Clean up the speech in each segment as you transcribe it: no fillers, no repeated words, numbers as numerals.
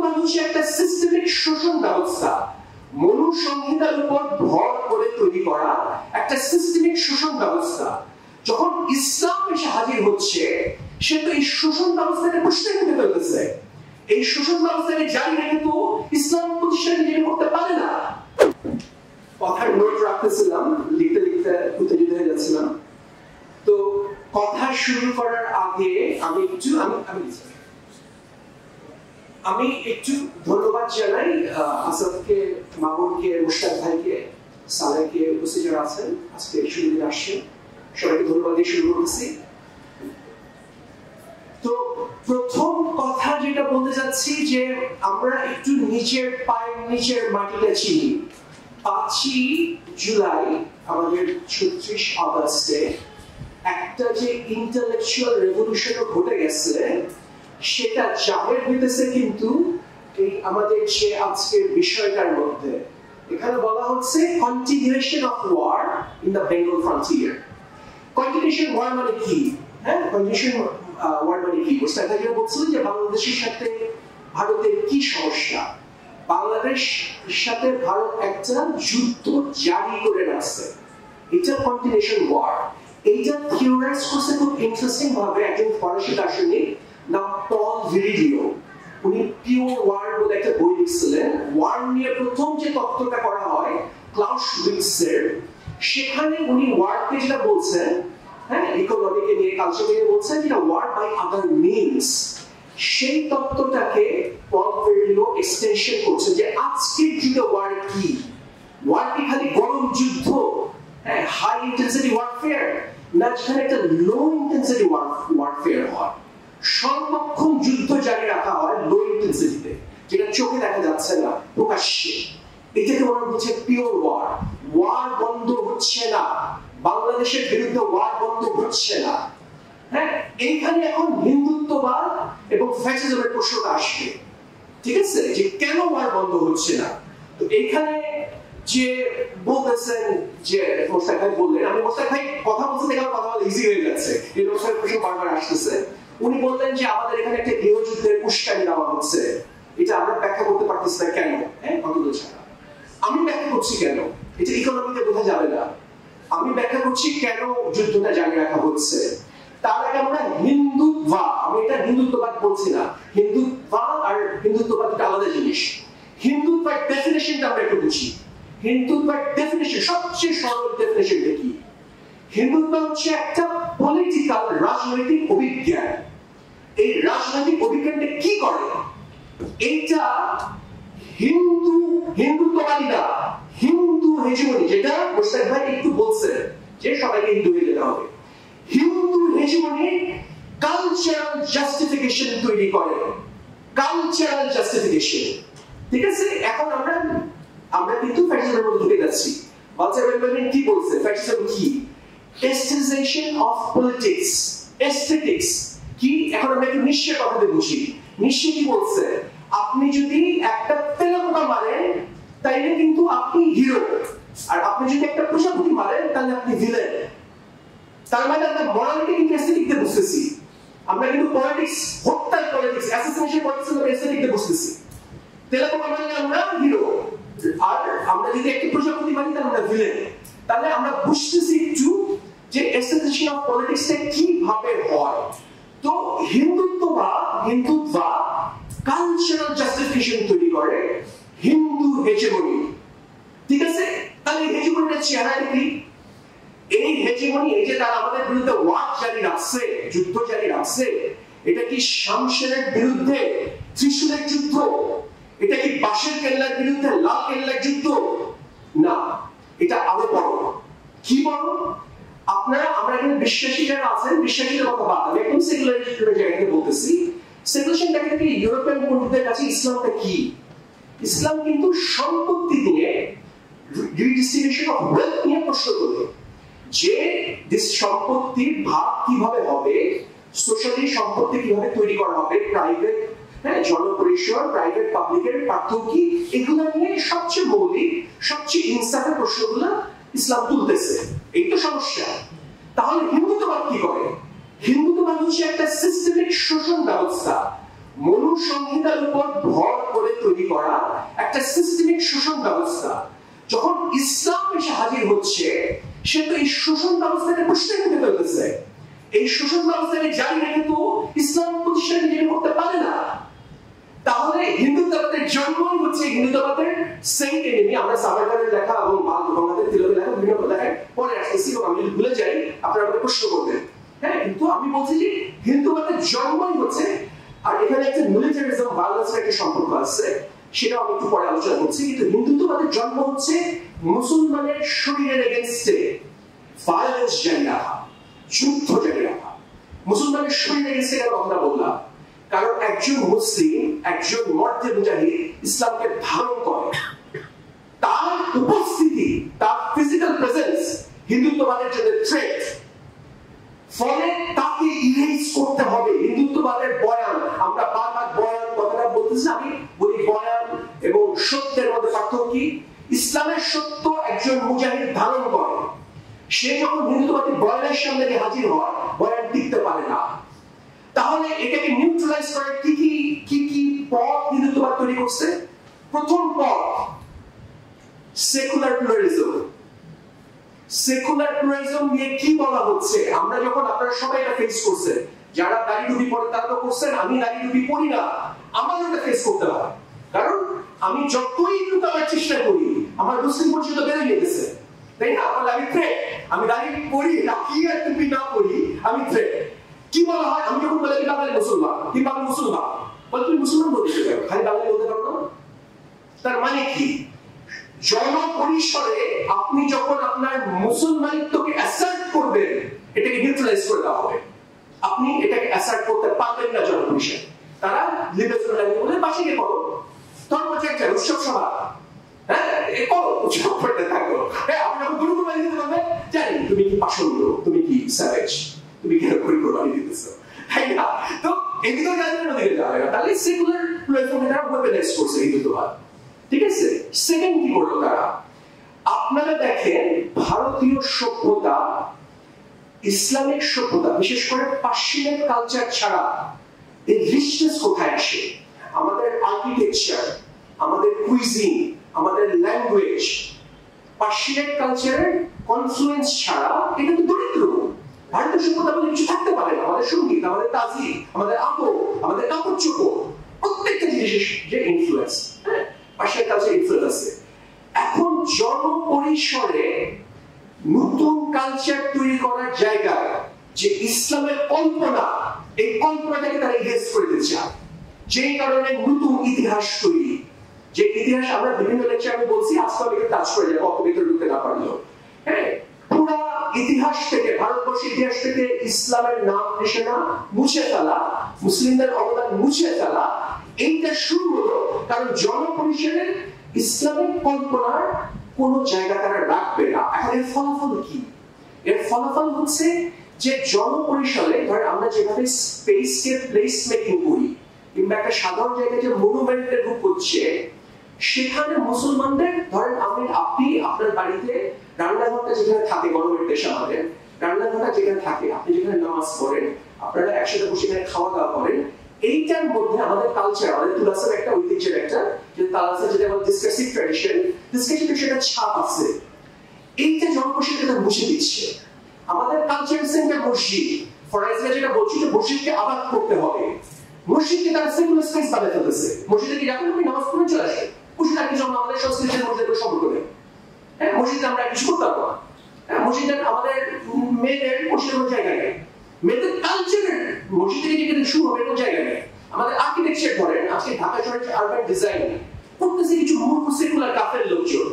হিন্দুত্ববাদ হচ্ছে একটা সিস্টেমিক শোষণ ব্যবস্থা, মনুসংহিতার উপর ভর করে তৈরি করা একটা সিস্টেমিক শোষণ ব্যবস্থা। যখন ইসলাম এসে হাজির হচ্ছে, সে তো এই শোষণ ব্যবস্থাকে প্রশ্নের মুখে ফেলতেছে। এই শোষণ ব্যবস্থাকে জারি রেখে তো ইসলাম প্রতিষ্ঠা নিজে করতে পারে না। কথার নোট রাখতেছিলাম, লিখতে লিখতে উত্তেজিত হয়ে যাচ্ছিলাম। তো কথা শুরু করার আগে আমি একটু ধন্যবাদ জানাই আসাদকে, মামুনকে, মুশতাক ভাইকে, সালেহকে, উপস্থিত যারা আছেন আজকে সুযোগে আসছেন, সবাইকে ধন্যবাদ দিয়ে শুরু করতেছি। তো প্রথম কথা যেটা বলতে যাচ্ছি যে আমরা একটু নিচের পায়ের নিচের মাটিটা চিনি। 5ই জুলাই আমাদের 36 আগস্টে একটা যে ইন্টেলেকচুয়াল রেভলিউশন ঘটে গেছে, সেটা জাহের হইতেছে কিন্তু এই আমাদের যে আজকের বিষয়টার মধ্যে। এখানে বলা হচ্ছে continuation of war in the Bengal frontier. Continuation war মানে কি? হ্যাঁ, কন্টিনিউশন ওয়ার মানে কি? মুস্তাক ভাই বলছিল যে বাংলাদেশের সাথে ভারতের কি সমস্যা। বাংলাদেশ সাথে ভারত একটা যুদ্ধ জারি করে রাখছে, এটা কন্টিনিউশন ওয়ার। এইটা থিওরাইজ করছে খুব ইন্টারেস্টিং ভাবে একজন ফরাসি দার্শনিক নাম পল ভিরিডিও। উনি পিওর ওয়ার বলে একটা বই লিখছিলেন। ওয়ার নিয়ে প্রথম যে তত্ত্বটা করা হয় ক্লাউসউইটজের, সেখানে উনি ওয়ারকে যেটা বলছেন, হ্যাঁ, ইকোনমিকে নিয়ে, কালচারকে নিয়ে বলছেন যেটা ওয়ার বাই আদার মিনস। সেই তত্ত্বটাকে পল ভিরিডিও এক্সটেনশন করছে যে আজকের যুগে ওয়ার কি? ওয়ার কি খালি গরম যুদ্ধ, হ্যাঁ, হাই ইন্টেন্সিটি ওয়ারফেয়ার, না যেখানে একটা লো ইন্টেন্সিটি ওয়ারফেয়ার হয়, সর্বক্ষণ যুদ্ধ জারি রাখা হয় লো ইন্টেন্সিটিতে, যেটা চোখে দেখা যাচ্ছে না প্রকাশ্যে। এটাকে ওরা বলছে পিওর ওয়ার। ওয়ার বন্ধ হচ্ছে না, বাংলাদেশের বিরুদ্ধে ওয়ার বন্ধ হচ্ছে না। হ্যাঁ, এইখানে এখন হিন্দুত্ববাদ এবং ফ্যাসিজমের প্রশ্নটা আসবে, ঠিক আছে, যে কেন ওয়ার বন্ধ হচ্ছে না। তো এইখানে যে বলতেছেন যে মোস্তাক ভাই বললেন, আমি মোস্তাক ভাই কথা বলতে দেখে কথা বলা ইজি হয়ে যাচ্ছে, এই প্রশ্ন বারবার আসতেছে। উনি বললেন যে আমাদের এখানে একটা গৃহযুদ্ধের উস্কানি দেওয়া হচ্ছে, এটা আমরা ব্যাখ্যা করতে পারতেছি না কেন। হ্যাঁ, অন্তত ছাড়া আমি ব্যাখ্যা করছি কেন, এটা ইকোনমিতে বোঝা যাবে না। আমি ব্যাখ্যা করছি কেন যুদ্ধটা জারি রাখা হচ্ছে। তার আগে আমরা হিন্দুত্ববাদ, আমি এটা হিন্দুত্ববাদ বলছি না, হিন্দুত্ববাদ আর হিন্দুত্ববাদ দুটো আলাদা জিনিস। হিন্দুত্বের ডেফিনেশনটা আমরা একটু বুঝি। হিন্দুত্বের ডেফিনেশন, সবচেয়ে সরল ডেফিনেশন কি? হিন্দুত্ব হচ্ছে একটা পলিটিক্যাল, রাজনৈতিক অভিজ্ঞান। এই রাজনৈতিক অভিজ্ঞানটা কি করে? এইটা হিন্দুত্ববাদীরা হিন্দু হেজিমনি, যেটা মোস্তাক ভাই একটু বলছে যে সবাইকে হিন্দু হয়ে যেতে হবে, হিন্দু হেজিমনি কালচারাল জাস্টিফিকেশন তৈরি করে। কালচারাল জাস্টিফিকেশন, ঠিক আছে। এখন আমরা কিন্তু ফ্যাসিজমের মধ্যে ঢুকে যাচ্ছি। বালচার কি বলছে? ফ্যাসিজম কি? এস্থেটাইজেশন অফ পলিটিক্স, এস্থেটিক্স কি? এখন আমরা একটু নিশ্চয় কথাতে বুঝি। নিশ্চয় কি বলছে? আপনি যদি একটা তেলাপোকা মারেন তাইলে কিন্তু আপনি হিরো, আর আপনি যদি একটা প্রজাপতি মারেন তাহলে আপনি ভিলেন। তার মানে আমরা মরালিটি কিন্তু এস্থেটিক দিয়ে বুঝতেছি। আমরা কিন্তু পলিটিক্স, হত্যার পলিটিক্স, অ্যাসাসিনেশন পলিটিক্স আমরা এস্থেটিক দিয়ে বুঝতেছি। তেলাপোকা মারলে আমরা হিরো, আর আমরা যদি একটা প্রজাপতি মারি তাহলে আমরা ভিলেন। তাহলে আমরা বুঝতেছি একটু যে এস্থেটিশন অফ পলিটিক্সটা কিভাবে হয়। তো হিন্দুত্ববাদ কালচারাল জাস্টিফিকেশন তৈরি করে, হিন্দু হেজেমনি, ঠিক আছে। তাহলে হেজেমনির চেহারা কি? এই হেজেমনি, এই যে তারা আমাদের বিরুদ্ধে ওয়ার জারি রাখছে, যুদ্ধ জারি রাখছে, এটা কি শামশেরের বিরুদ্ধে ত্রিশূলের যুদ্ধ? এটা কি বাঁশের কেল্লার বিরুদ্ধে লাল কেল্লার যুদ্ধ? না, এটা আরো বড়। কি বড়? আমরা এখানে বিশ্বাসী যারা আছেন, বিশ্বাসীদের কথা বাদ, আমি একদম সেকুলারিস্টের জায়গাতে বলতেছি। সেকুলারিস্ট জায়গা থেকে ইউরোপিয়ান পণ্ডিতদের কাছে ইসলামটা কি? ইসলাম কিন্তু সম্পত্তি নিয়ে, রিডিস্ট্রিবিউশন অফ ওয়েলথ নিয়ে প্রশ্ন করে, যে সম্পত্তির ভাগ কিভাবে হবে, সোশ্যালি সম্পত্তি কিভাবে তৈরি করা হবে, প্রাইভেট, হ্যাঁ, জনপরিসর, প্রাইভেট পাবলিকের পার্থক্য কি, এগুলো নিয়ে সবচেয়ে মৌলিক, সবচেয়ে ইনসাফের প্রশ্নগুলো ইসলাম তুলতেছে। এই তো সমস্যা। তাহলে হিন্দুত্ববাদ কি করে? হিন্দুত্ববাদ হচ্ছে একটা সিস্টেমিক শোষণ ব্যবস্থা, মনুসংহিতার উপর ভর করে করা একটা সিস্টেমিক শোষণ ব্যবস্থা। যখন ইসলাম এসে হাজির হচ্ছে, সে তো এই শোষণ ব্যবস্থাকে পুষ্টি করতে হতেছে। এই শোষণ ব্যবস্থাকে জারি রেখে তো ইসলাম প্রতিষ্ঠা নিজে করতে পারে না। তাহলে হিন্দুত্ববাদের জন্মই হচ্ছে হিন্দুত্ববাদের সেন্ট এনিমি। আমরা সাভারকারের লেখা এবং বাংলাদেশ তিলকের লেখা বিভিন্ন লেখায় পরে আসতেছি, এবং আমি যদি ভুলে যাই আপনারা আমাকে প্রশ্ন করবেন। হ্যাঁ, কিন্তু আমি বলছি যে হিন্দুত্ববাদের জন্মই হচ্ছে, আর এখানে একটা মিলিটারিজম ভায়োলেন্সের একটা সম্পর্ক আছে, সেটা আমি একটু পরে আলোচনা করছি। কিন্তু হিন্দুত্ববাদের জন্ম হচ্ছে মুসলমানের শরীরের এগেইনস্টে ভায়োলেন্স জারি রাখা, যুদ্ধ জারি রাখা। মুসলমানের শরীরের এগেইনস্টে কেন কথাটা বললাম? কারণ একজন মুসলিম, একজন মর্দে মুজাহিদ ইসলামকে ধারণ করে, তার উপস্থিতি, তার ফিজিক্যাল প্রেজেন্স হিন্দুত্ববাদের জন্য থ্রেট। ফলে তাকে ইরেজ করতে হবে। হিন্দুত্ববাদের বয়ান, আমরা বারবার বয়ান কথাটা বলতেছি, আমি বলি বয়ান এবং সত্যের মধ্যে পার্থক্য কি? ইসলামের সত্য একজন মুজাহিদ ধারণ করে, সে যখন হিন্দুত্ববাদী বয়ানের সামনে হাজির হয়, বয়ান টিকতে পারে না। তাহলে এটাকে নিউট্রালাইজ করার কি কি পথ হিন্দুত্ববাদ তৈরি করছে? প্রথম পথ সেকুলার প্লুরালিজম। সেকুলার প্লুরালিজম নিয়ে কি বলা হচ্ছে? আমরা যখন, আপনারা সবাই এটা ফেস করছে, যারা দাড়ি টুপি পরে তারা তো করছেন, আমি দাড়ি টুপি পরি না, আমারও এটা ফেস করতে হয়। কারণ আমি যতই লুকাবার চেষ্টা করি, আমার মুসলিম পরিচিত বেড়ে গেছে, তাই না? তাহলে আমি থ্রেট। আমি দাড়ি পরি না, কি আর টুপি না পরি, আমি থ্রেট। কি বলা হয়? আমি যখন বলে বাঙালি মুসলমান কিংবা আমি মুসলমান, বলে তুমি মুসলমান বলতে পারো, খালি বাঙালি বলতে পারো না। তার মানে কি? জনপরিসরে আপনি যখন আপনার মুসলমানিত্বকে অ্যাসার্ট করবেন, এটাকে নিউট্রালাইজ করে দেওয়া হবে। আপনি এটাকে অ্যাসার্ট করতে পারবেন না জনপরিসরে। তারা লিবারেশন বলে বাসিকে করো, ধর্মচর্চা, উৎসব সভা, হ্যাঁ এ করো, উৎসব করতে থাকো। হ্যাঁ, আপনি যখন গুরু কুরবানি দিতে পারবেন, জানি তুমি কি পাষণ্ড, তুমি কি স্যাভেজ, তুমি কেন গুরু কুরবানি দিতেছো, তাই না? তো এদিকেও জানতে দিকে যাবে না। তাহলে সেকুলার প্ল্যাটফর্মে তারা ওয়েপনাইজ করছে হিন্দুত্ববাদ। ঠিক আছে? সেকেন্ড কি করলো তারা? আপনারা দেখেন ভারতীয় সভ্যতা, ইসলামিক সভ্যতা, বিশেষ করে পার্সিয়ান কালচার ছাড়া এর রিচনেস কোথায় আসে? আমাদের আর্কিটেকচার, আমাদের কুইজিন, আমাদের ল্যাঙ্গুয়েজ, পার্সিয়ান কালচারের কনফ্লুয়েন্স ছাড়া এটা তো দরিদ্র। ভারতীয় সভ্যতা বলে কিছু থাকতে পারে না। আমাদের সঙ্গীত, আমাদের তাজি, আমাদের আতর, আমাদের কাপড় চোপড়, প্রত্যেকটা জিনিসের যে ইনফ্লুয়েন্স, হ্যাঁ পার্সিয়ান কালচার ইনফ্লুয়েন্স আছে। এখন জনপরিসরে নতুন কালচার তৈরি করার জায়গা যে ইসলামের কল্পনা, এই কল্পনাটাকে তারা ইরেজ করে দিচ্ছে। যেই কারণে নতুন ইতিহাস তৈরি, যে ইতিহাস আমরা বিভিন্ন লেকচারে আমি বলছি, আজকে আমি টাচ করে যাবো অত ভিতরে ঢুকতে না পারলেও। হ্যাঁ, পুরা ইতিহাস থেকে, ভারতবর্ষের ইতিহাস থেকে ইসলামের নাম নিশানা মুছে ফেলা, মুসলিমদের অবদান মুছে ফেলা, এইটা শুরু হলো কারণ জনপরিসরে ইসলামিক কল্পনার কোন জায়গা তারা রাখবে না। এখন এর ফলাফল কি? এর ফলাফল হচ্ছে যে জনপরিসরে ধর আমরা যেভাবে স্পেসকে প্লেস মেকিং করি, কিংবা একটা সাধারণ জায়গায় যে মনুমেন্টের রূপ হচ্ছে, সেখানে মুসলমানদের ধরেন আপনি আপনার বাড়িতে রান্নাঘরটা যেখানে থাকে, গরমের দেশে আমাদের রান্নাঘরটা যেখানে থাকে, আপনি যেখানে নামাজ পড়েন, আপনারা একসাথে বসে এখানে খাওয়া দাওয়া করেন, এইটার মধ্যে আমাদের কালচার, আমাদের তুলাসের একটা ঐতিহ্যের একটা যে তালাসের যেটা আমাদের ডিসকাসিভ ট্র্যাডিশন, ডিসকাসিভ সেটা ছাপ আছে। এইটা জনপরিসরে এটা মুছে দিচ্ছে। আমাদের কালচার সেন্টার মসজিদ, ফরাইজরা যেটা বলছি যে মসজিদকে আবাদ করতে হবে, মসজিদকে তারা সেকুলার স্পেস বানিয়ে ফেলতেছে। মসজিদে কি যাবেন আপনি নামাজ পড়ে চলে আসেন, মসজিদ আর কিছু আমাদের সংস্কৃতির মধ্যে সম্পর্ক নেই। হ্যাঁ, মসজিদে আমরা কিছু করতে পারবো না। হ্যাঁ, মসজিদে আমাদের মেয়েদের মসজিদের কোনো জায়গা নেই, মেয়েদের কালচারের মসজিদ থেকে যেখানে শুরু হবে কোনো জায়গা নেই। আমাদের আর্কিটেকচার ধরেন, আজকে ঢাকা শহরের যে আরবান ডিজাইন করতেছে কিছু মূর্খ সেকুলার কাফের লোকজন।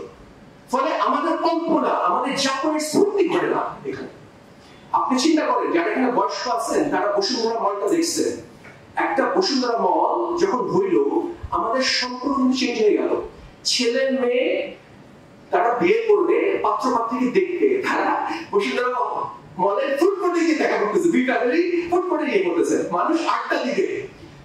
ফলে আমাদের কল্পনা, আমাদের জাপানের স্ফূর্তি ঘটে না এখানে। আপনি চিন্তা করেন যারা এখানে বয়স্ক আছেন তারা বসুন্ধরা মলটা দেখছেন। একটা বসুন্ধরা মল যখন হইল, আমাদের সম্পূর্ণ চেঞ্জ হয়ে গেল। ছেলে মেয়ে তারা বিয়ে করবে, পাত্র পাত্রীকে দেখতে তারা বসুন্ধরা মলের ফুটপাতে গিয়ে দেখা করতেছে, দুই ফ্যামিলি ফুটপাতে গিয়ে করতেছে, মানুষ আড্ডা দিবে।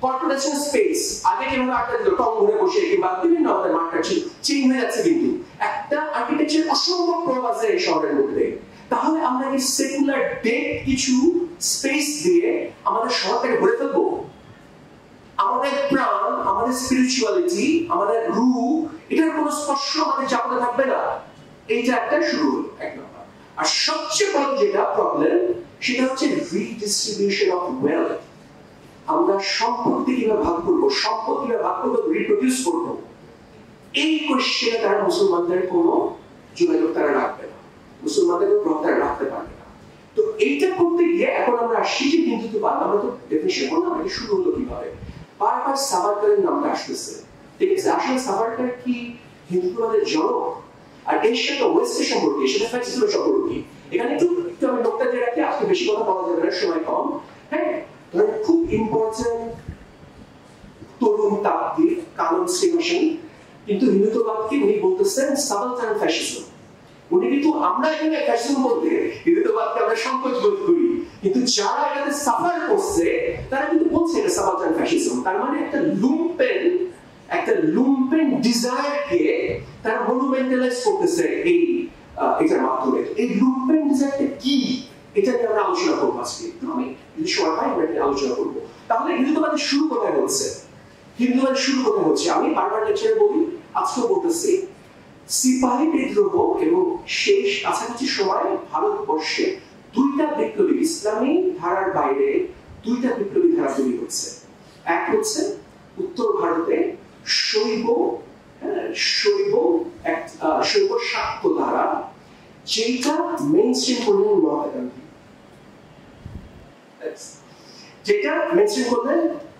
কর্পোরেশন স্পেস আগে যেভাবে আড্ডা দিল টং ঘুরে বসে কিংবা বিভিন্ন আমাদের মাঠটা চেঞ্জ হয়ে যাচ্ছে, কিন্তু একটা আর্কিটেকচার অসম্ভব প্রভাব আছে এই শহরের মধ্যে। তাহলে আমরা কি সেকুলার ডেট কিছু স্পেস দিয়ে আমাদের শহরটাকে ভরে ফেলবো? আমাদের প্রাণ, আমাদের স্পিরিচুয়ালিটি, আমাদের রূহ, এটার কোনো স্পর্শ আমাদের জানতে থাকবে না। এইটা একটা শুরু হলো এক নম্বর। আর সবচেয়ে বড় যেটা প্রবলেম, সেটা হচ্ছে রিডিস্ট্রিবিউশন অফ ওয়েলথ। আমরা সম্পত্তি কিভাবে ভাগ করবো, সম্পদ কিভাবে ভাগ করবো, রিপ্রডিউস করবো, এই কোশ্চেনে তারা মুসলমানদের কোনো যোগাযোগ তারা রাখবে না, মুসলমানদের কোনো তারা রাখতে পারবে না। তো এইটা করতে গিয়ে এখন আমরা আসছি যে হিন্দুত্ববাদ, আমরা তো ডেফিনিশন করলাম এটা শুরু হলো কিভাবে। বারবার সাভারকারের নামটা আসতেছে, ঠিক আছে? আসলে সাভারকার কি হিন্দুত্ববাদের জনক? আর এর সাথে ওয়েস্টের সম্পর্ক, এর সাথে ফ্যাসিজমের সম্পর্ক কি? এখানে একটু আমি নোকটা দিয়ে রাখি, আজকে বেশি কথা বলা যাবে না, সময় কম। হ্যাঁ, ধরেন খুব ইম্পর্টেন্ট তরুণ তাত্ত্বিক কানন শ্রীনিবাসন কিন্তু হিন্দুত্ববাদকে উনি বলতেছেন সাবালটার্ন ফ্যাসিজম। উনি কিন্তু, আমরা এখানে ফ্যাসিজম বলতে হিন্দুত্ববাদকে আমরা সংকোচ বোধ করি, কিন্তু যারা এটাতে সাফার করছে তারা কিন্তু বলছে এটা সাবালটার্ন ফ্যাসিজম। তার মানে একটা লুম্পেন ডিজায়ারকে তারা মনুমেন্টালাইজ করতেছে এই এটার মাধ্যমে। এই লুম্পেন ডিজায়ারটা কি, এটা নিয়ে আমরা আলোচনা করবো আজকে। আমি যদি সময় পাই আমরা এটা আলোচনা করবো। তাহলে হিন্দুত্ববাদের শুরু কোথায় হচ্ছে? হিন্দুত্ববাদের শুরু কোথায় হচ্ছে? আমি বারবার লেকচারে বলি, আজকেও বলতেছি, সিপাহী বিদ্রোহ এবং শেষ কাছাকাছি সময় ভারতবর্ষে দুইটা বিপ্লবী, ইসলামী ধারার বাইরে দুইটা বিপ্লবী ধারা তৈরি হচ্ছে। এক হচ্ছে উত্তর ভারতে শৈব শাক্ত ধারা, যেটা মেইনস্ট্রিম করলেন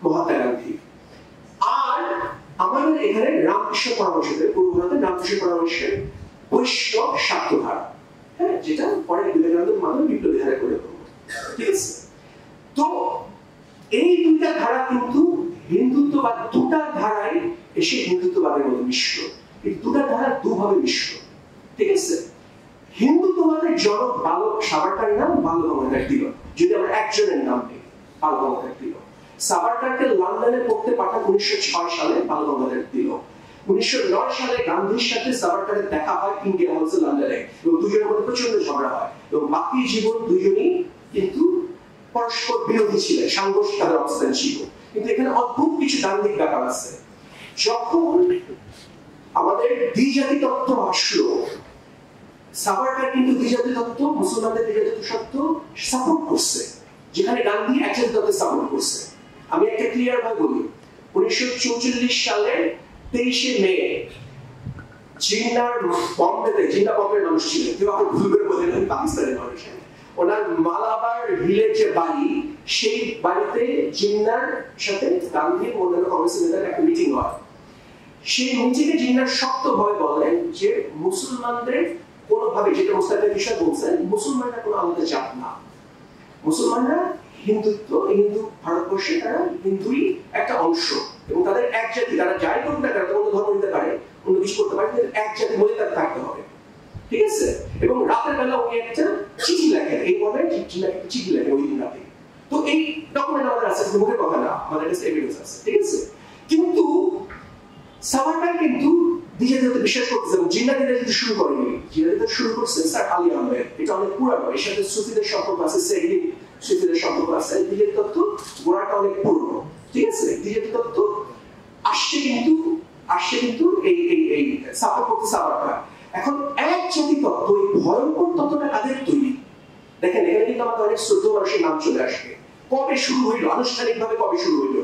মহাত্মা গান্ধী, আর আমাদের এখানে রামকৃষ্ণ পরামর্শে, পূর্ব ভারতে রামকৃষ্ণ পরামর্শের বৈষ্ণব শাক্ত ধারা, হ্যাঁ, যেটা পরে বিবেকানন্দের মাধ্যমে বিপ্লবী ধারা করে দেবো, ঠিক আছে? তো এই দুইটা ধারা কিন্তু হিন্দুত্ববাদ, দুটা ধারাই এসে হিন্দুত্ববাদের মধ্যে মিশ্র। এই দুটা ধারা দুভাবে মিশ্র, ঠিক আছে? হিন্দুত্ববাদের জনক বালক সাভারকারের নাম বাল গঙ্গাধর তিলক, যদি আমরা একজনের নাম নেই, বাল গঙ্গাধর তিলক। সাভারকারকে লন্ডনে পড়তে পাঠান 1906 সালে বাল গঙ্গাধর তিলক। 1909 সালে গান্ধীর সাথে সাভারকারের দেখা হয় ইন্ডিয়া হাউসে লন্ডনে, এবং দুজনের মধ্যে প্রচন্ড ঝগড়া হয়, এবং বাকি জীবন দুজনেই কিন্তু পরস্পর বিরোধী ছিলেন, সাংঘর্ষিক তাদের অবস্থান ছিল। কিন্তু এখানে অদ্ভুত কিছু দান্দিক ব্যাপার আছে। যখন আমাদের দ্বিজাতি তত্ত্ব আসলো, সাভারকার কিন্তু দ্বিজাতি তত্ত্ব, মুসলমানদের দ্বিজাতি তত্ত্ব সাপোর্ট করছে, যেখানে গান্ধী একজাতি তত্ত্ব সাপোর্ট করছে। আমি একটা ক্লিয়ার ভাবে বলি, 1944 সালের 23শে মে জিন্নার বম্বেতে, জিন্না বম্বের মানুষ ছিলেন, কেউ আবার ভুল করে বলেন আমি পাকিস্তানের মানুষ, ওনার মালাবার হিলের যে বাড়ি, সেই বাড়িতে জিন্নার সাথে গান্ধীর অন্যান্য কংগ্রেসের নেতার একটা মিটিং হয়। সেই মিটিংয়ে জিন্নার শক্তভাবে বলেন যে মুসলমানদের কোনোভাবে, যেটা মুস্তাফিজ বিষয় বলছেন, মুসলমানরা কোনো আলাদা জাত না, মুসলমানরা হিন্দুত্ব, হিন্দু ভারতবর্ষে তারা হিন্দুই একটা অংশ, এবং তাদের এক জাতি, তারা যাই করুক না, তারা অন্য ধর্ম নিতে পারে, অন্য কিছু করতে পারে, কিন্তু এক জাতির মধ্যে তাদের থাকতে হবে, ঠিক আছে? এবং রাতের বেলা উনি একটা চিঠি লেখেন, এই বলে চিঠি লেখেন ওই দিন রাতে। তো এই ডকুমেন্ট আমাদের আছে, মুখের কথা না, আমাদের কাছে এভিডেন্স আছে, ঠিক আছে? কিন্তু সাভারকার কিন্তু দ্বিজাতিতে বিশ্বাস করতেছে, এবং জিন্নাদিরা যদি শুরু করেনি, জিন্নাদিরা শুরু করছে স্যার আলী আহমেদ, এটা অনেক পুরানো, এর সাথে সুফিদের সম্পর্ক আছে, সেগলিন সুফিদের সম্পর্ক আছে, দ্বিজাতি তত্ত্ব গোড়াটা অনেক পুরনো, ঠিক আছে? দ্বিজাতি তত্ত্ব আসছে কিন্তু এই সাপোর্ট করতে সাভারকার। এখন এক জাতি তত্ত্ব, এই ভয়ঙ্কর তত্ত্বটা কাদের তৈরি? দেখেন এখানে কিন্তু আমাদের অনেক শ্রদ্ধ মানুষের নাম চলে আসবে। কবে শুরু হইল, আনুষ্ঠানিকভাবে কবে শুরু হইল?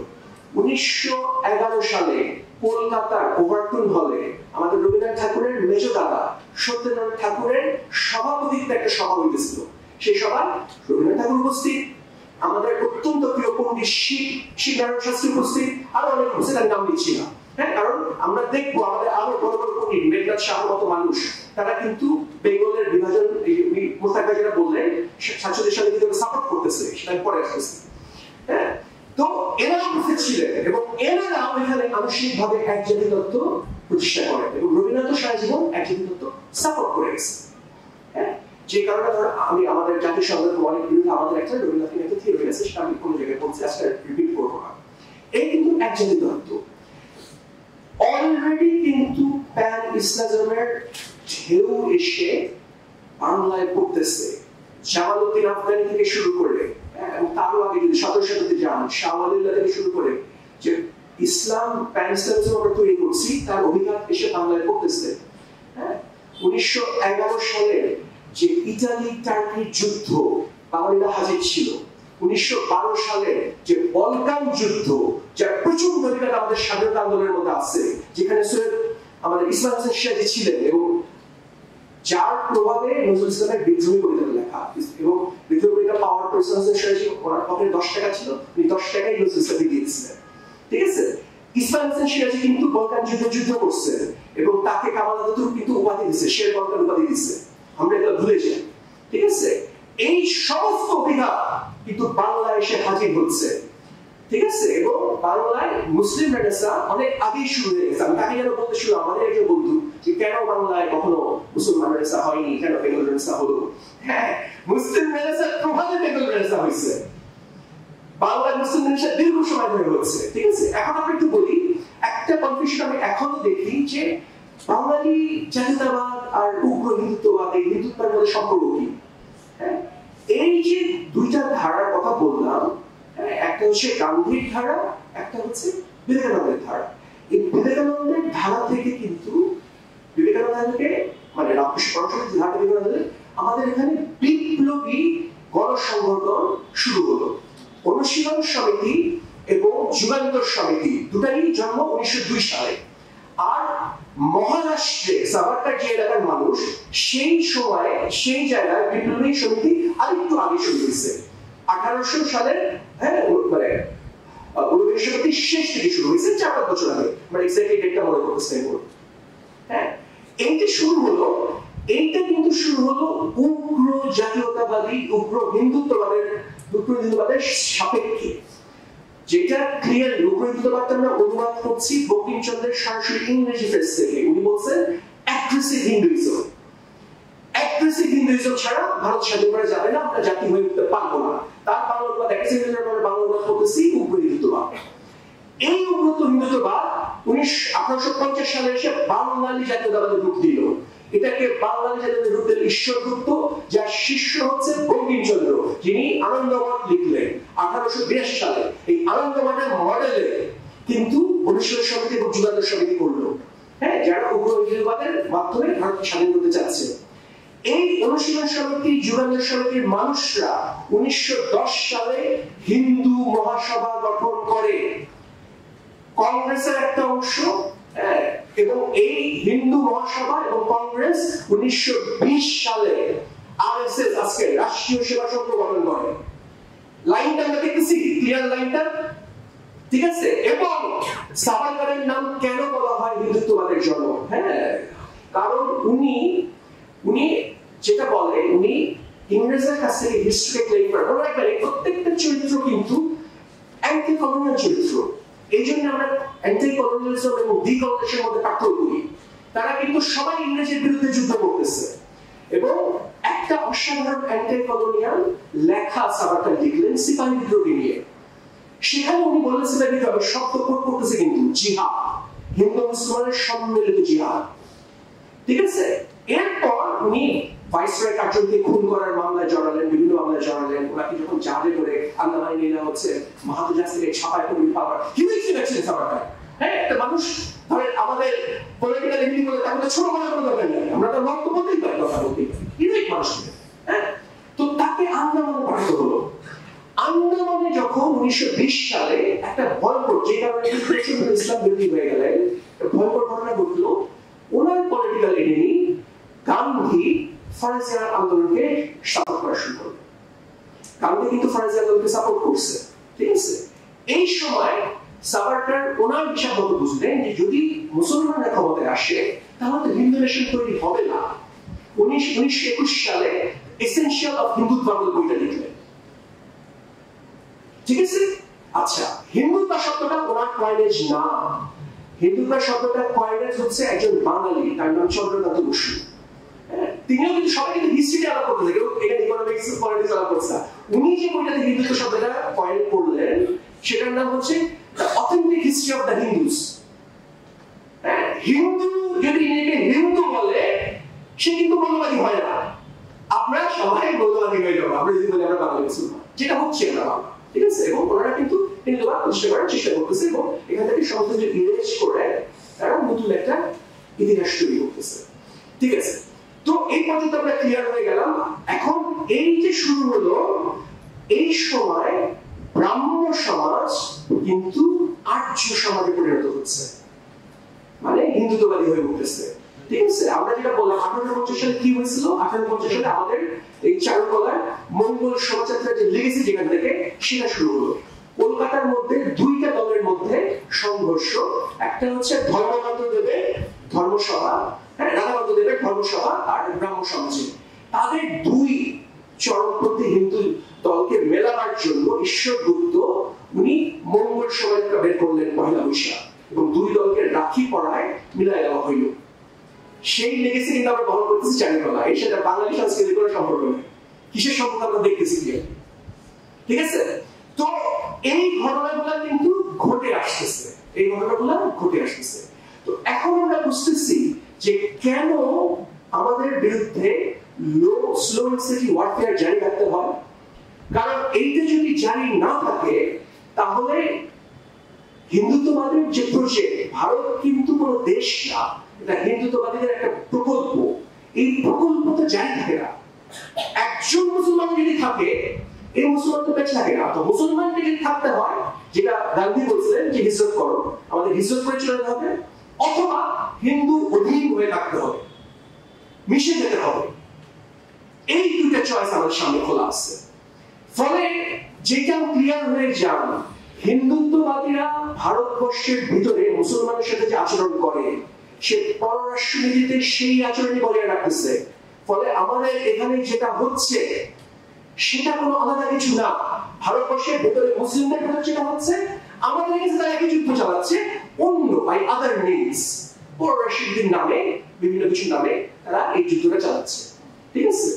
1911 সালে কলকাতার ওভারটন হলে আমাদের রবীন্দ্রনাথ ঠাকুরের মেজ দাদা সত্যেন্দ্রনাথ ঠাকুরের সভাপতিত্বে একটা সভা হইতেছিল। সেই সভায় রবীন্দ্রনাথ ঠাকুর উপস্থিত, আমাদের অত্যন্ত প্রিয় পণ্ডিত শিবনারায়ণ শাস্ত্রী উপস্থিত, আরো অনেক উপস্থিত, আমি নাম দিচ্ছি না, হ্যাঁ, কারণ আমরা দেখবো আমাদের আরো বড় বড় পণ্ডিত, মেঘনাথ শাহর মতো মানুষ, তারা কিন্তু বেঙ্গলের বিভাজন, মোস্তাক যেটা বললেন 47 সালে কিন্তু সাপোর্ট করতেছে, সেটা পরে আসতেছে, হ্যাঁ। তো এরা উপস্থিত ছিলেন, এবং এনারা ওইখানে আনুষ্ঠানিকভাবে এক জাতি তত্ত্ব প্রতিষ্ঠা করেন, এবং রবীন্দ্রনাথ সারা জীবন এক জাতি তত্ত্ব সাপোর্ট করে গেছে, হ্যাঁ। যে কারণে ধরো আমি আমাদের জাতীয় সংগ্রাম অনেক বিরুদ্ধে আমাদের একটা রবীন্দ্রনাথের একটা থিওরি আছে, সেটা আমি কোনো জায়গায় বলছি, আজকে রিপিট করবো না। এই কিন্তু এক জাতি তত্ত্ব অলরেডি কিন্তু প্যান ইসলামের ঢেউ এসে বাংলায় পড়তেছে। জামালউদ্দিন আফগানি থেকে শুরু করে, এবং তারও আগে যদি 17 শতাব্দীতে যান, শাহ ওয়ালিউল্লাহ থেকে শুরু করে যে ইসলাম প্যান ইসলামিজম আমরা তৈরি করছি তার অভিঘাত এসে বাংলায় পড়তেছে। হ্যাঁ, 1911 সালে যে ইতালি টার্কির যুদ্ধ বাঙালিরা হাজির ছিল, 1912 সালে যে বলকান যুদ্ধ, যার প্রচুর ভূমিকা আমাদের স্বাধীনতা আন্দোলনের মধ্যে আছে, যেখানে সৈয়দ আমাদের ইসমাইল হোসেন সিরাজি ছিলেন এবং যার প্রভাবে নজরুল ইসলামের বিদ্রোহী কবিতা লেখা এবং বিদ্রোহী কবিতা পাওয়ার পর ইসমাইল হোসেন সিরাজি ওনার পকেটে 10 টাকা ছিল, উনি 10 টাকাই নজরুল ইসলামকে দিয়েছিলেন। ঠিক আছে, ইসমাইল হোসেন সিরাজি কিন্তু বলকান যুদ্ধ করছে এবং তাকে কামাল আতাতুর্ক কিন্তু উপাধি দিচ্ছে, শের বলকান উপাধি দিচ্ছে, আমরা এটা ভুলে যাই। ঠিক আছে, এই সমস্ত অভিঘাত কিন্তু বাংলায় এসে হাজির হচ্ছে। ঠিক আছে, এবং বাংলায় মুসলিম রেনেসাঁ অনেক আগেই শুরু হয়ে গেছে। আমি তাকে যেন বলতে শুরু, আমাদের একজন বন্ধু যে কেন বাংলায় কখনো মুসলমান রেনেসাঁ হয়নি, কেন বেঙ্গল রেনেসাঁ হলো? হ্যাঁ, মুসলিম রেনেসাঁ প্রভাবে বেঙ্গল রেনেসাঁ হয়েছে, বাংলায় মুসলিম রেনেসাঁ দীর্ঘ সময় ধরে হচ্ছে। ঠিক আছে, এখন আমরা একটু বলি, একটা কনফিউশন আমি এখনো দেখি যে বাঙালি জাতীয়তাবাদ আর উগ্র হিন্দুত্ববাদ, এই হিন্দুত্বের মধ্যে সম্পর্ক কি? হ্যাঁ, এই যে দুইটা ধারার কথা বললাম, একটা হচ্ছে গান্ধীর ধারা, একটা হচ্ছে বিবেকানন্দের ধারা। এই বিবেকানন্দের ধারা থেকে কিন্তু বিবেকানন্দকে মানে রামকৃষ্ণ পরমহংসের ধারা বিবেকানন্দের আমাদের এখানে বিপ্লবী গণসংগঠন শুরু হলো। অনুশীলন সমিতি এবং যুগান্তর সমিতি দুটাই জন্ম 1902 সালে। আর মহারাষ্ট্রে সাভারকার যে এলাকার মানুষ, সেই সময় সেই জায়গায় বিপ্লবী সমিতি আরেকটু আগে শুরু হয়েছে 1800 সালের মানে সমিতির শেষ থেকে শুরু হয়েছে, 4-5 বছর আগে, মানে এক্স্যাক্টলি ডেটটা মনে করতেছি। হ্যাঁ, এইটা শুরু হলো, এইটা কিন্তু শুরু হলো উগ্র জাতীয়তাবাদী উগ্র হিন্দুত্ববাদের সাপেক্ষে। যেটা ক্লিয়ার উগ্র হিন্দুত্ববাদটা আমরা অনুবাদ করছি বঙ্কিমচন্দ্রের সরাসরি ইংরেজি ফ্রেজ থেকে। উনি বলছেন অ্যাগ্রেসিভ হিন্দুইজম। অ্যাগ্রেসিভ হিন্দুইজম ছাড়া ভারত স্বাধীন করা যাবে না, আমরা জাতি হয়ে উঠতে পারবো না। তার বাংলা অনুবাদ অ্যাগ্রেসিভ হিন্দুইজম, আমরা বাংলা অনুবাদ করতেছি উগ্র হিন্দুত্ববাদ। এই উগ্র হিন্দুত্ববাদ 1850 সালে এসে বাঙালি জাতীয়তাবাদের রূপ দিল। এটাকে বাঙালি জাতীয়তাবাদের রূপ দিল ঈশ্বরগুপ্ত, যার শিষ্য হচ্ছে বঙ্কিমচন্দ্র, যিনি আনন্দমঠ লিখলেন 1882 সালে। এই আনন্দমঠের মডেলে কিন্তু অনুশীলন সমিতি এবং যুগান্তর সমিতি করলো, হ্যাঁ, যারা উগ্র হিন্দুত্ববাদের মাধ্যমে ভারতকে স্বাধীন করতে চাচ্ছে। এই অনুশীলন সমিতি যুগান্তর সমিতির মানুষরা 1910 সালে হিন্দু মহাসভা গঠন করে, কংগ্রেসের একটা অংশ। এবং এই হিন্দু মহাসভা এবং কংগ্রেস 1920 সালে আরএসএস, আজকে রাষ্ট্রীয় সেবা সংঘ গঠন করে। লাইনটা আমরা দেখতেছি, ক্লিয়ার লাইনটা? ঠিক আছে, এবং সাভারকারের নাম কেন বলা হয় হিন্দুত্ববাদের জনক? হ্যাঁ, কারণ উনি যেটা বলে, উনি ইংরেজদের কাছ থেকে হিস্ট্রি ক্লেম করেন। প্রত্যেকটা চরিত্র কিন্তু অ্যান্টি কলোনিয়াল চরিত্র। এই জন্য আমরা অ্যান্টি কলোনিয়ালিজম এবং ডিকলোনিয়ালিজমের মধ্যে পার্থক্য করি। তারা কিন্তু সবাই ইংরেজের বিরুদ্ধে যুদ্ধ করতেছে এবং একটা অসাধারণ অ্যান্টি কলোনিয়াল লেখা সাভারকার লিখলেন সিপাহী বিদ্রোহী নিয়ে। সেখানে উনি বলেছিলেন শব্দ কোট করতেছে কিন্তু জিহাদ, হিন্দু মুসলমানের সম্মিলিত জিহাদ। ঠিক আছে, এরপর উনি ভাইসরয় কার্জনকে খুন করার মামলায় জড়ালেন, বিভিন্ন মামলায় জড়ালেন। ওনাকে যখন জাহাজে করে আন্দামানে নিয়ে নেওয়া হচ্ছে, মাহাতো জাহাজ থেকে ছাপায় করে পাওয়ার হিউজ সিলেকশন সাভারকার। হ্যাঁ, একটা মানুষ ধরেন আমাদের পলিটিক্যাল এমনি বলে তাহলে ছোট মনে কোনো দরকার নেই, আমরা তো রক্ত বলতেই পারি, কথা বলতেই পারি, হিউজ মানুষ। হ্যাঁ, তো তাকে আন্দামানে পাঠানো হলো। আন্দামানে যখন 1920 সালে একটা ভয়ঙ্কর, যে কারণে ইসলাম বিরোধী হয়ে গেলেন, ভয়ঙ্কর ঘটনা ঘটলো। ওনার পলিটিক্যাল এনিমি গান্ধী ফরাজি আন্দোলনকে সাপোর্ট করা শুরু করলো। গান্ধী কিন্তু ফরাজি আন্দোলনকে সাপোর্ট করছে। ঠিক আছে, এই সময় সাভারকার ওনার হিসাব মতো বুঝলেন যে যদি মুসলমানরা ক্ষমতায় আসে তাহলে তো হিন্দু নেশন তৈরি হবে না। 1921 সালে এসেনশিয়াল অফ হিন্দুত্ব বইটা লিখলেন। ঠিক আছে, আচ্ছা, হিন্দুত্ব শব্দটা ওনার কয়েনেজ না। হিন্দুত্ব শব্দটা কয়েনেজ হচ্ছে একজন বাঙালি, তার নাম চন্দ্রকান্ত বসু। তিনিও কিন্তু সবাই কিন্তু হিস্ট্রিটা আলাপ করতে থাকে, এখানে ইকোনমিক্স পলিটিক্স আলাপ করছে। উনি যে বইটাতে হিন্দুত্ব শব্দটা কয়েন করলেন সেটার নাম হচ্ছে the authentic history of the Hindus. Hindu যদি নিজেকে হিন্দু বলে সে কিন্তু মৌলবাদী হয় না। আমরা সবাই মৌলবাদী হয়ে যাবো আমরা যদি বলি আমরা বাঙালি মুসলমান, যেটা হচ্ছে না বাংলা। ঠিক আছে, এবং ওনারা কিন্তু হিন্দুবাদ প্রতিষ্ঠা করার চেষ্টা করতেছে এবং এখান থেকে সমস্ত কিছু ইরেজ করে তারা নতুন একটা ইতিহাস তৈরি করতেছে। ঠিক আছে, তো এই পর্যন্ত আমরা ক্লিয়ার হয়ে গেলাম। এখন এই যে শুরু হলো, এই সময় ব্রাহ্মণ সমাজ কিন্তু আর্য সমাজে পরিণত হচ্ছে, মানে হিন্দুত্ববাদী হয়ে উঠতেছে। ঠিক আছে, আমরা যেটা বললাম 1850 সালে কি হয়েছিল, 1850 সালে আমাদের এই চারুকলার মঙ্গল শোভাযাত্রার যে লেগেছে যেখান থেকে সেটা শুরু হলো। কলকাতার মধ্যে দুইটা দলের মধ্যে সংঘর্ষ, একটা হচ্ছে ধর্মকান্ত দেবের ধর্মসভা, রাধাকান্ত দেবের ধর্মসভা আর ব্রাহ্ম সমাজে, তাদের দুই চরমপন্থী হিন্দু দলকে মেলাবার জন্য ঈশ্বরগুপ্ত উনি মঙ্গল শোভাযাত্রা বের করলেন পয়লা বৈশাখ এবং দুই দলকে রাখি পড়ায় মিলাই দেওয়া হইল। সেই লেগেছে কিন্তু আমরা বহন করতেছি চারুকলা, এর সাথে বাঙালি সংস্কৃতির কোনো সম্পর্ক নেই। কিসের সম্পর্ক আমরা দেখতেছি কি? ঠিক আছে, তো এই ঘটনাগুলো কিন্তু ঘটে আসতেছে, এই ঘটনাগুলো ঘটে আসতেছে। তো এখন আমরা বুঝতেছি যে কেন আমাদের বিরুদ্ধে স্লো এন্ড স্টেডি ওয়ারফেয়ার জারি রাখতে হয়। কারণ এইটা যদি জারি না থাকে তাহলে হিন্দুত্ববাদের যে প্রজেক্ট, ভারত কিন্তু কোনো দেশ না, এটা হিন্দুত্ববাদীদের একটা প্রকল্প, এই প্রকল্পটা জারি থাকে না। একজন মুসলমান যদি থাকে এই মুসলমান তো বেঁচে থাকে না, তো মুসলমানকে যদি থাকতে হয়, যেটা গান্ধী বলছিলেন যে হিজরত করো, আমাদের হিজরত করে চলে যেতে হবে, অথবা হিন্দু অধীন হয়ে থাকতে হবে, মিশে যেতে হবে। এই দুইটা চয়েস আমাদের সামনে খোলা আছে। ফলে যেটা ক্লিয়ার হয়ে যান, হিন্দুত্ববাদীরা ভারতবর্ষের ভিতরে মুসলমানের সাথে যে আচরণ করে সে পররাষ্ট্রনীতিতে সেই আচরণই বজায় রাখতেছে। ফলে আমাদের এখানে যেটা হচ্ছে সেটা কোনো আলাদা কিছু না। ভারতবর্ষের ভেতরে মুসলিমদের ভেতরে যেটা হচ্ছে, আমাদের কাছে তারা একই যুদ্ধ চালাচ্ছে অন্য বাই আদার মিনস, পররাষ্ট্রনীতির নামে, বিভিন্ন কিছুর নামে তারা এই যুদ্ধটা চালাচ্ছে। ঠিক আছে,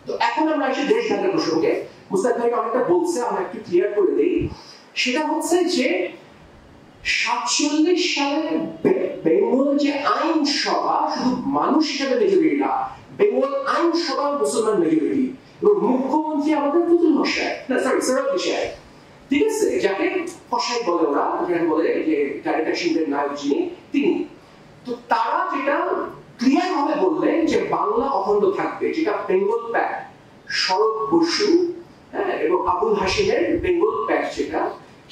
তো এখন আমরা এসে দেশ ভাগের প্রসঙ্গে, মুস্তাক ভাই অনেকটা বলছে, আমরা একটু ক্লিয়ার করে দেই। সেটা হচ্ছে যে 47 সালে বেঙ্গল যে আইনসভা শুধু মানুষ হিসাবে মেজরিটি না, বেঙ্গল আইনসভা মুসলমান মেজরিটি এবং মুখ্যমন্ত্রী আমাদের পুতুল হোসাই, না সরি সরব হোসাই, ঠিক আছে, যাকে হোসাই বলে ওরা, যাকে বলে যে ডাইরেক্টরের নায়ক যিনি, তিনি। তো তারা যেটা ক্লিয়ার ভাবে বললেন যে বাংলা অখণ্ড থাকবে, যেটা বেঙ্গল প্যাক্ট, শরৎ বসু এবং আবুল হাশিমের বেঙ্গল প্যাক্ট, যেটা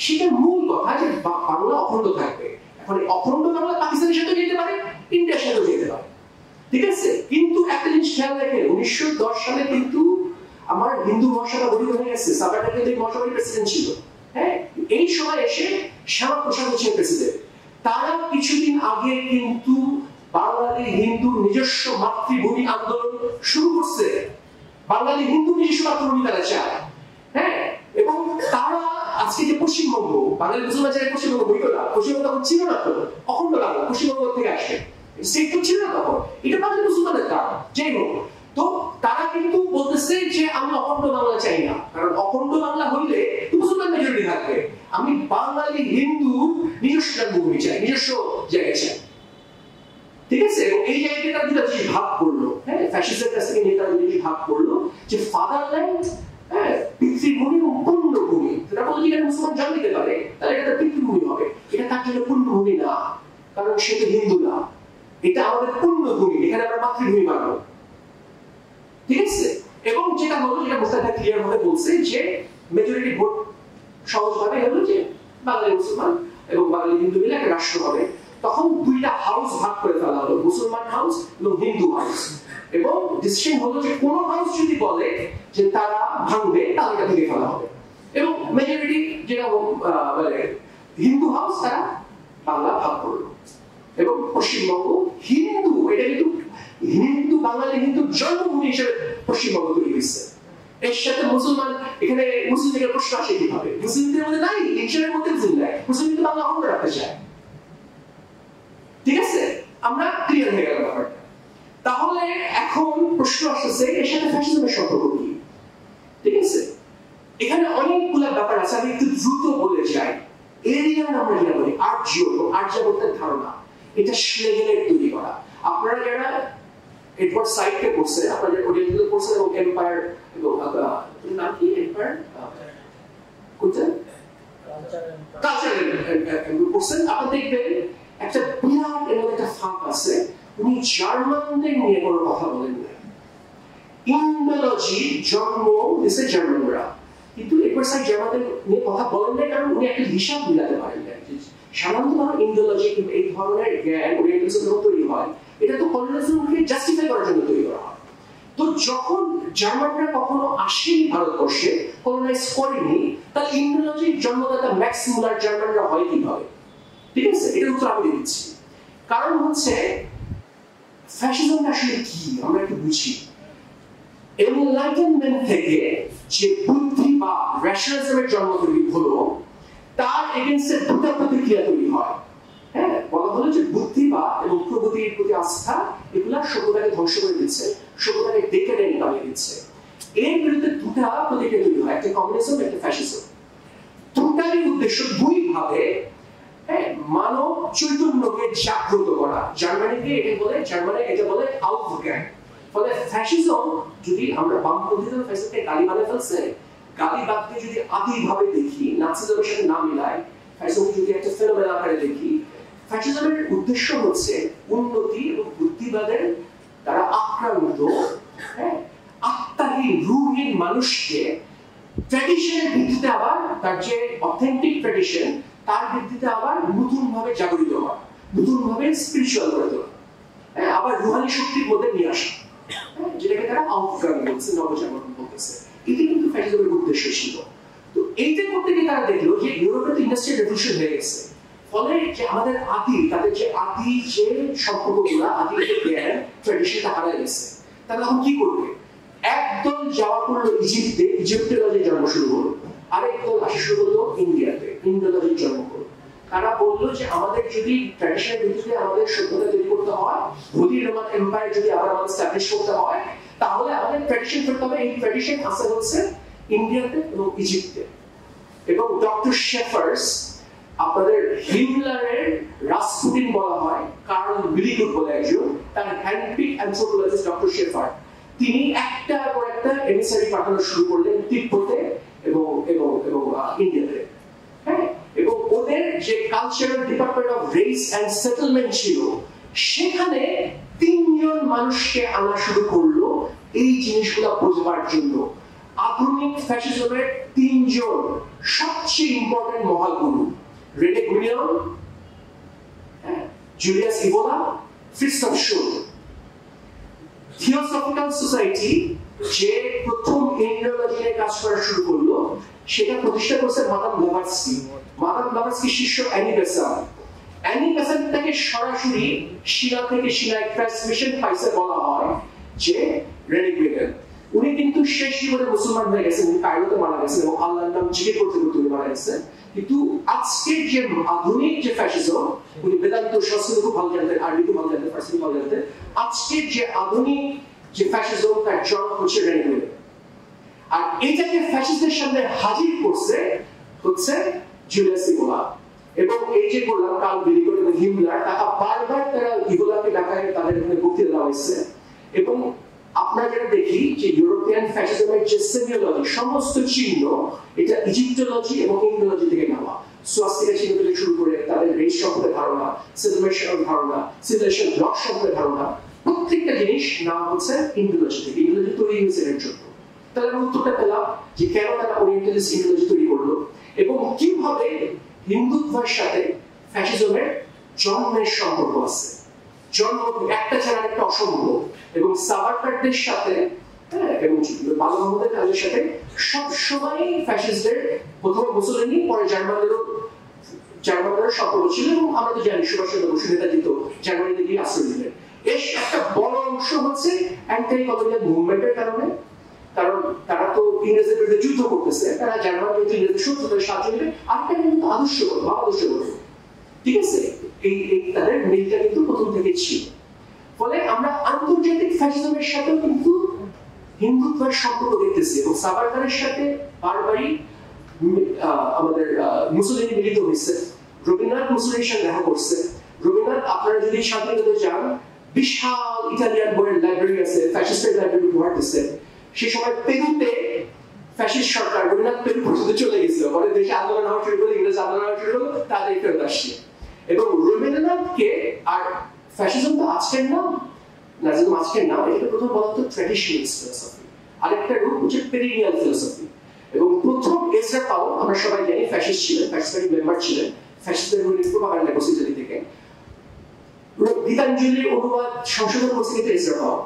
সেটার মূল কথা যে বাংলা অখণ্ড থাকবে। এখন অখণ্ড বাংলা পাকিস্তানের সাথে যেতে পারে, ইন্ডিয়ার সাথে যেতে পারে। ঠিক আছে, কিন্তু একটা জিনিস খেয়াল রাখেন, 1910 সালে কিন্তু আমার হিন্দু মহাসভা গঠিত হয়ে গেছে, সাবাটা কিন্তু মহাসভার প্রেসিডেন্ট ছিল। হ্যাঁ, এই সময় এসে শ্যামাপ্রসাদ হচ্ছেন প্রেসিডেন্ট। তারা কিছুদিন আগে কিন্তু বাঙালি হিন্দু নিজস্ব মাতৃভূমি আন্দোলন শুরু করছে। বাঙালি হিন্দু নিজস্ব মাতৃভূমি তারা চায়। হ্যাঁ, এবং তারা আজকে যে পশ্চিমবঙ্গ, বাঙালি মুসলমান চাই পশ্চিমবঙ্গ বইত না, পশ্চিমবঙ্গ তখন ছিল না, তো অখণ্ড বাংলা পশ্চিমবঙ্গ থেকে আসে, স্টেট তো ছিল না তখন, এটা বাঙালি মুসলমানের কারণ। যাই হোক, তো তারা কিন্তু বলতেছে যে আমি অখণ্ড বাংলা চাই না, কারণ অখণ্ড বাংলা হইলে মুসলমান মেজরিটি থাকবে, আমি বাঙালি হিন্দু নিজস্ব জন্মভূমি চাই, নিজস্ব জায়গা চাই। ঠিক আছে, এবং এই জায়গাটা তারা দুটো জিনিস ভাগ করলো। হ্যাঁ, ফ্যাসিস্টের কাছ থেকে নেতারা জিনিস ভাগ করলো যে ফাদারল্যান্ড, হ্যাঁ, পিতৃভূমি এবং পুণ্যভূমি। তারা বলে যেখানে মুসলমান জন্ম নিতে পারে তাহলে এটা পিতৃভূমি হবে, এটা তার জন্য পুণ্যভূমি না, কারণ সে তো হিন্দু না, এটা আমাদের পুণ্যভূমি, এখানে আমরা মাতৃভূমি মানব। ঠিক আছে, এবং যেটা হলো, যেটা মুস্তাফা ক্লিয়ার ভাবে বলছে যে মেজরিটি ভোট সহজভাবে হলো যে বাঙালি মুসলমান এবং বাঙালি হিন্দু মিলে একটা রাষ্ট্র হবে। তখন দুইটা হাউস ভাগ করে ফেলা হলো, মুসলমান হাউস এবং হিন্দু হাউস, এবং ডিসিশন হলো যে কোন হাউস যদি বলে যে তারা ভাঙবে তাহলে এটা ভেঙে ফেলা হবে, এবং মেজরিটি যেটা মানে হিন্দু হাউস তারা বাংলা ভাগ করলো, এবং পশ্চিমবঙ্গ হিন্দু, এটা কিন্তু হিন্দু বাঙালি হিন্দু জন্মভূমি হিসেবে পশ্চিমবঙ্গ তৈরি হয়েছে। এর সাথে মুসলমান, এখানে মুসলিমদের প্রশ্ন আসে কিভাবে, মুসলিমদের মধ্যে নাই, ইনশারের মধ্যে মুসলিম নাই, মুসলিম কিন্তু বাংলা অখণ্ড রাখতে চায়। ঠিক আছে, আমরা ক্লিয়ার হয়ে গেল ব্যাপারটা। তাহলে এখন প্রশ্ন আসছে এর সাথে ফ্যাসিজমের সম্পর্ক কি? ঠিক আছে, এখানে অনেকগুলা ব্যাপার আছে, আমি একটু দ্রুত বলে যাই। এরিয়ান আমরা যেটা বলি আর্য, আর্যাবর্তের ধারণা, এটা শ্লেগেলের তৈরি করা। আপনারা যারা এডওয়ার্ড সাইডকে পড়ছে, আপনারা যারা ওরিয়েন্টাল পড়ছেন এবং এম্পায়ার, এবং নাম কি এম্পায়ার কোনটা কালচারাল করছেন। আপনি দেখবেন একটা বিরাট এর মধ্যে একটা ফাঁক আছে, উনি জার্মানদের নিয়ে কোনো কথা বলেন না। ইন্ডোলজি জন্ম দিয়েছে জার্মানরা, কিন্তু এরপর সাই জার্মানদের নিয়ে কথা বলেন না, কারণ উনি একটা হিসাব মিলাতে পারেন না। সাধারণত ইন্ডোলজি কিংবা এই ধরনের জ্ঞান ওরিয়েন্টালিজম তৈরি হয়, এটা তো কলোনিয়ালিজমকে জাস্টিফাই করার জন্য তৈরি করা হয়। তো যখন জার্মানরা কখনো আসেনি ভারতবর্ষে, কলোনাইজ করেনি, তাহলে ইন্ডোলজির জন্মদাতা ম্যাক্স মুলার জার্মানরা হয় কিভাবে? ঠিক আছে, এটার উত্তর আমি দিচ্ছি। কারণ হচ্ছে ফ্যাসিজম আসলে কি আমরা একটু বুঝি। এনলাইটেনমেন্ট থেকে যে বুদ্ধি বা রেশনালিজমের জন্ম তৈরি হলো, তার এগেইনস্টে দুটো প্রতিক্রিয়া তৈরি হয়। হ্যাঁ, বলা হলো যে বুদ্ধিবাদ এবং প্রগতির প্রতি আস্থা এগুলা সভ্যতাকে ধ্বংস করে দিচ্ছে, সভ্যতাকে ডেকেডেন্ট বানিয়ে দিচ্ছে। এর বিরুদ্ধে দুটা প্রতিক্রিয়া তৈরি হয়, একটা কমিউনিজম, একটা ফ্যাসিজম। দুটারই উদ্দেশ্য দুই ভাবে মানব চৈতন্যকে জাগ্রত করা। জার্মানিতে এটা বলে আউফগ্যাং। ফলে ফ্যাসিজম, যদি আমরা বামপন্থীদের ফ্যাসিজমকে গালি বানিয়ে ফেলছে, গালি বাদকে যদি আদিভাবে দেখি, নাৎসিজমের সাথে না মিলায়, ফ্যাসিজমকে যদি একটা ফেনোমেনা আকারে দেখি, ফ্যাসিজমের উদ্দেশ্য হচ্ছে উন্নতি এবং বুদ্ধিবাদের দ্বারা আক্রান্ত আত্মাহীন রুহহীন মানুষকে ট্র্যাডিশনের ভিত্তিতে আবার তার যে অথেন্টিক ট্র্যাডিশন তার ভিত্তিতে আবার নতুন ভাবে জাগরিত করা, নতুন ভাবে স্পিরিচুয়াল করে তোলা, আবার রুহানি শক্তির মধ্যে নিয়ে আসা, যেটাকে তারা আউটগান বলছে, নবজাগরণ বলতেছে। এটি কিন্তু ফ্যাসিজমের উদ্দেশ্য ছিল। তো এইটা করতে গিয়ে তারা দেখলো যে ইউরোপে তো ইন্ডাস্ট্রিয়াল রেভলিউশন হয়ে গেছে, ফলে যে আমাদের তাদের যে সম্পর্কগুলো, জ্ঞান, ট্র্যাডিশনটা হারিয়ে গেছে। তাহলে এখন কি করবে? একদল যাওয়া করলো ইজিপ্টে, ইজিপ্টোলজির জন্ম শুরু হলো, আরেক দল আসা শুরু হলো ইন্ডিয়াতে, ইন্ডোলজির জন্ম হলো। তারা বললো যে আমাদের যদি ট্র্যাডিশনের ভিত্তিতে আমাদের সভ্যতা তৈরি করতে হয়, হোলি রোমান এম্পায়ার যদি আবার আমাদের স্ট্যাবলিশ করতে হয়, তাহলে আমাদের ট্র্যাডিশন করতে হবে। এই ট্র্যাডিশন আছে হচ্ছে ইন্ডিয়াতে এবং ইজিপ্টে। এবং ডক্টর শেফার্স, আপনাদের হিমলারের রাসপুটিন বলা হয়, কার্ল উইলিগুড বলে একজন, তার হ্যান্ডপিক অ্যানথ্রোপোলজিস্ট ডক্টর শেফার্ড, তিনি একটার পর একটা এমিসারি পাঠানো শুরু করলেন তিব্বতে এবং এবং এবং ইন্ডিয়াতে। হ্যাঁ, এবং ওদের যে cultural department of race and settlement ছিল, সেখানে 3 জন মানুষকে আনা শুরু করলো এই জিনিসগুলো বোঝবার জন্য। আধুনিক ফ্যাসিজমের 3 জন সবচেয়ে ইম্পর্টেন্ট মহাগুরু, Rene Guenon, Julius Evola, Frithjof শুল। থিওসফিক্যাল সোসাইটি যে প্রথম ইন্ডোলজি নিয়ে কাজ করা শুরু করলো, সেটা প্রতিষ্ঠা করেছে মাদাম ব্লাভাটস্কি। মাদাম ব্লাভাটস্কির শিষ্য অ্যানি বেসান্ট। অ্যানি বেসান্টটাকে সরাসরি শিলা থেকে শিলায় ট্রান্সমিশন পাইছে বলা হয় যে রেনে গুনিয়ন। উনি কিন্তু শেষ জীবনে মুসলমান হয়ে গেছেন, উনি কায়রোতে মারা গেছেন এবং আল্লাহর নাম জিকির করতে করতে উনি মারা গেছেন। কিন্তু আজকের যে আধুনিক যে ফ্যাসিজম, উনি বেদান্ত সংস্কৃত খুব ভালো জানতেন, আরবি খুব ভালো জানতেন, ফার্সি ভালো জানতেন। আজকের যে আধুনিক যে ফ্যাসিজম, তার জন্ম হচ্ছে রেনে গুনিয়ন। আর এটাকে ফ্যাসিস্টদের সামনে হাজির করছে হচ্ছে জুলিয়াস ইভোলা। এবং এই যে বললাম কার্ল উইলিগুড এবং হিমলার, তারা বারবার তারা ইভোলাকে ঢাকায় তাদের বক্তৃতা দেওয়া হয়েছে। এবং আমরা যেটা দেখি যে ইউরোপিয়ান ফ্যাসিজমের যে সেমিওলজি, সমস্ত চিহ্ন, এটা ইজিপ্টোলজি এবং ইন্ডোলজি থেকে নেওয়া। সোয়াস্তিকা চিহ্ন থেকে শুরু করে তাদের রেস সম্পর্কে ধারণা, সিভিলাইজেশন ধারণা, সিভিলাইজেশন ব্লক সম্পর্কে ধারণা, প্রত্যেকটা জিনিস নাম হচ্ছে ইন্ডোলজি থেকে। ইন্ডোলজি তৈরি হয়েছে এর জন্য। তাহলে আমি উত্তরটা পেলাম যে কেন তারা ওরিয়েন্টালিস্ট ইন্ডোলজি তৈরি করলো এবং কিভাবে হিন্দুত্বের সাথে ফ্যাসিজমের জন্মের সম্পর্ক আছে। জন্ম একটা ছাড়া একটা অসম্ভব। এবং সাভারকারদের সাথে এবং বাংলাদেশের কাজের সাথে সবসময় ফ্যাসিস্টদের, প্রথমে মুসলিনি, পরে জার্মানদের সম্পর্ক ছিল। এবং আমরা তো জানি সুভাষচন্দ্র বসু, নেতাজি তো জার্মানিতে গিয়ে আশ্রয় নিলেন। এর একটা বড় অংশ হচ্ছে অ্যান্টি কলোনিয়াল মুভমেন্টের কারণে, কারণ তারা তো ইংরেজদের বিরুদ্ধে যুদ্ধ করতেছে, তারা জার্মান কিন্তু ইংরেজদের শত্রুদের সাহায্য নেবে। আরেকটা কিন্তু আদর্শগত, ভাবাদর্শগত, ঠিক আছে, এই তাদের মিলটা কিন্তু প্রথম থেকে ছিল। ফলে আমরা আন্তর্জাতিক ফ্যাসিজমের সাথেও কিন্তু হিন্দুত্বের সম্পর্ক দেখতেছি। এবং সাভারকারের সাথে বারবারই আমাদের মুসলিম মিলিত হয়েছে। রবীন্দ্রনাথ মুসলিমের সাথে দেখা করছে। রবীন্দ্রনাথ, আপনারা যদি শান্তিনিকেতনে যান, বিশাল ইটালিয়ান বইয়ের লাইব্রেরি আছে, ফ্যাসিস্টের লাইব্রেরি উপহার দিচ্ছে। সে সময় পেরুতে ফ্যাসিস্ট সরকার রবীন্দ্রনাথ পেরু পর্যন্ত চলে গেছিল, পরে দেশে আন্দোলন হওয়া শুরু করলো, ইংরেজ আন্দোলন হওয়া শুরু করলো, তাদের ফেরত আসছে। এবং রবীন্দ্রনাথকে আর ফ্যাসিজম তো আজকের নাম, নাজিজম আজকের নাম, এটা প্রথম বলা হতো ট্র্যাডিশনালিস্ট ফিলোসফি, আরেকটা রূপ হচ্ছে পেরিনিয়াল ফিলোসফি। এবং প্রথম এজরা পাওয়েল আমরা সবাই জানি ফ্যাসিস্ট ছিলেন, ফ্যাসিস্টের মেম্বার ছিলেন, ফ্যাসিস্টদের প্রোপাগান্ডা করছে ইতালি থেকে। গীতাঞ্জলির অনুবাদ সংশোধন করছে কিন্তু এজরা পাওয়েল।